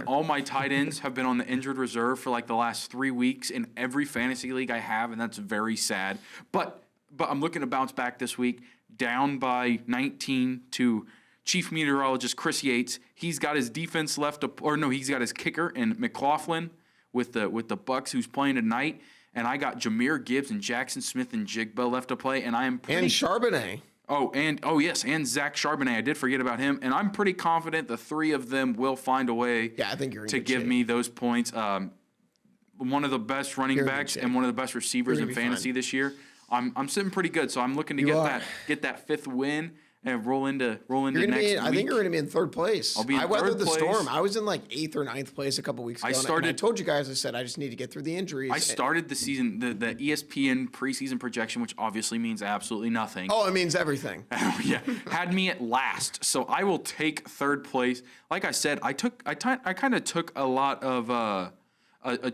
all my tight ends have been on the injured reserve for like the last 3 weeks in every fantasy league I have, and that's very sad. But I'm looking to bounce back this week, down by 19 to Chief Meteorologist Chris Yates. He's got his defense he's got his kicker in McLaughlin with the Bucks who's playing tonight. And I got Jahmyr Gibbs and Jackson Smith and Jigba left to play. And I am and Charbonnet. And Zach Charbonnet. I did forget about him. And I'm pretty confident the 3 of them will find a way I think you're in to give me those points. One of the best running backs and one of the best receivers in fantasy this year. I'm sitting pretty good, so I'm looking to get that 5th win. and roll into You're gonna next be. week. I think you're going to be in third place. I'll be in I weathered third the place. storm. I was in like 8th or 9th place a couple weeks ago. And I told you guys. I said I just need to get through the injuries. I started the season, the ESPN preseason projection, which obviously means absolutely nothing. Oh, it means everything. Yeah, had me at last, so I will take third place. Like I said, I kind of took a lot of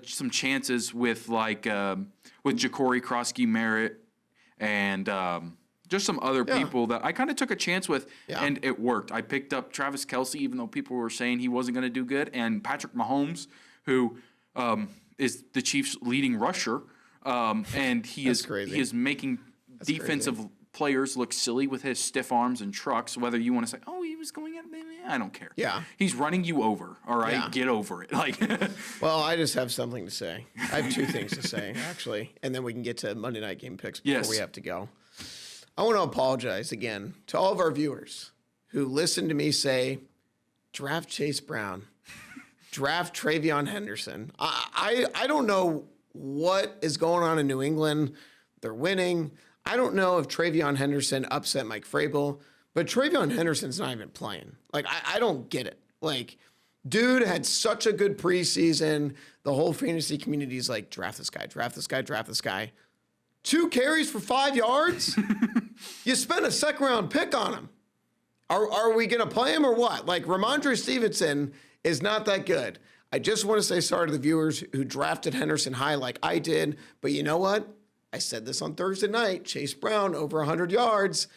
some chances with with Ja'Cory Krosky Merritt and just some other people that I kind of took a chance with, and it worked. I picked up Travis Kelce, even though people were saying he wasn't going to do good, and Patrick Mahomes, who is the Chiefs' leading rusher, and he is making defensive players look silly with his stiff arms and trucks. Whether you want to say, "Oh, he was going at," I don't care. Yeah, he's running you over. All right, get over it. Like, well, I just have something to say. I have 2 things to say actually, and then we can get to Monday night game picks before we have to go. I want to apologize again to all of our viewers who listened to me say, draft Chase Brown, draft Travion Henderson. I don't know what is going on in New England. They're winning. I don't know if Travion Henderson upset Mike Vrabel, but Travion Henderson's not even playing. Like, I don't get it. Like, dude had such a good preseason. The whole fantasy community is like, draft this guy, draft this guy, draft this guy. 2 carries for 5 yards? You spent a second-round pick on him. Are we going to play him or what? Like, Ramondre Stevenson is not that good. I just want to say sorry to the viewers who drafted Henderson high like I did. But you know what? I said this on Thursday night. Chase Brown, over 100 yards.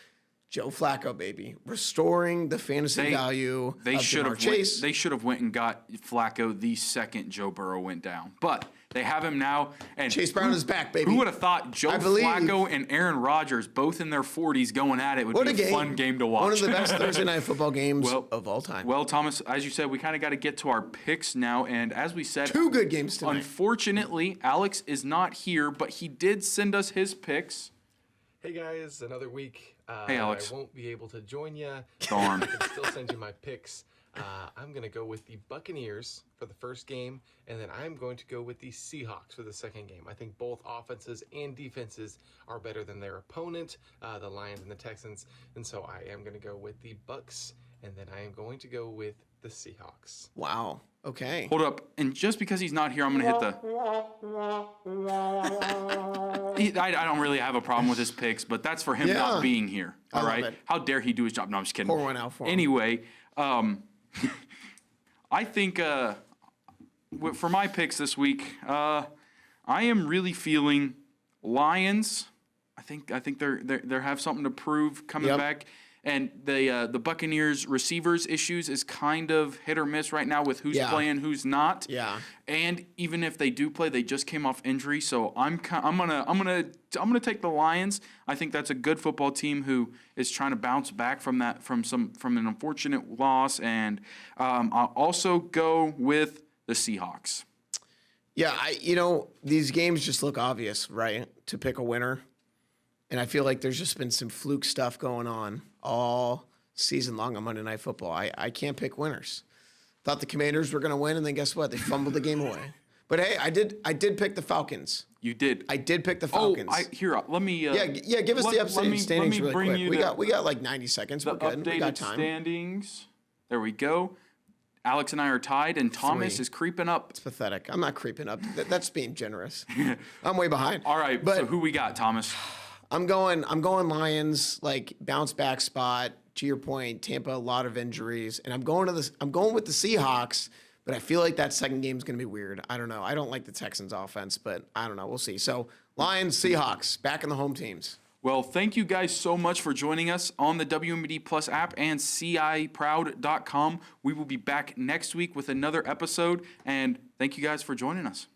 Joe Flacco, baby. Restoring the fantasy value of Jamar Chase. They should have went and got Flacco the second Joe Burrow went down. But they have him now. And Chase Brown is back, baby. Who would have thought Joe Flacco and Aaron Rodgers, both in their 40s, going at it would be a fun game to watch. One of the best Thursday night football games of all time. Well, Thomas, as you said, we kind of got to get to our picks now. And as we said, 2 good games tonight. Unfortunately, Alex is not here, but he did send us his picks. Hey guys, another week. Hey Alex. I won't be able to join you. Darn. I can still send you my picks. I'm going to go with the Buccaneers for the first game, and then I'm going to go with the Seahawks for the second game. I think both offenses and defenses are better than their opponent, the Lions and the Texans, and so I am going to go with the Bucs, and then I am going to go with the Seahawks. Wow. Okay. Hold up. And just because he's not here, I'm going to hit the... I don't really have a problem with his picks, but that's for him not being here. All right? How dare he do his job? No, I'm just kidding. Pour one out for him. Anyway, I think for my picks this week, I am really feeling Lions. I think they have something to prove coming back. And the Buccaneers receivers issues is kind of hit or miss right now with who's playing, who's not. Yeah. And even if they do play, they just came off injury, so I'm gonna take the Lions. I think that's a good football team who is trying to bounce back from an unfortunate loss, and I'll also go with the Seahawks. Yeah, these games just look obvious, right? To pick a winner. And I feel like there's just been some fluke stuff going on all season long on Monday Night Football. I can't pick winners. Thought the Commanders were going to win, and then guess what? They fumbled the game away. But hey, I did pick the Falcons. You did. I did pick the Falcons. Let me. Give us the updated standings really quick. We got like 90 seconds. We're good. We got time. Standings. There we go. Alex and I are tied, and Thomas is creeping up. It's pathetic. I'm not creeping up. That's being generous. I'm way behind. All right. So who we got, Thomas? I'm going Lions, like bounce back spot. To your point, Tampa, a lot of injuries, and I'm going with the Seahawks, but I feel like that second game is going to be weird. I don't know. I don't like the Texans offense, but I don't know. We'll see. So Lions, Seahawks, back in the home teams. Well, thank you guys so much for joining us on the WMD Plus app and CIProud.com. We will be back next week with another episode, and thank you guys for joining us.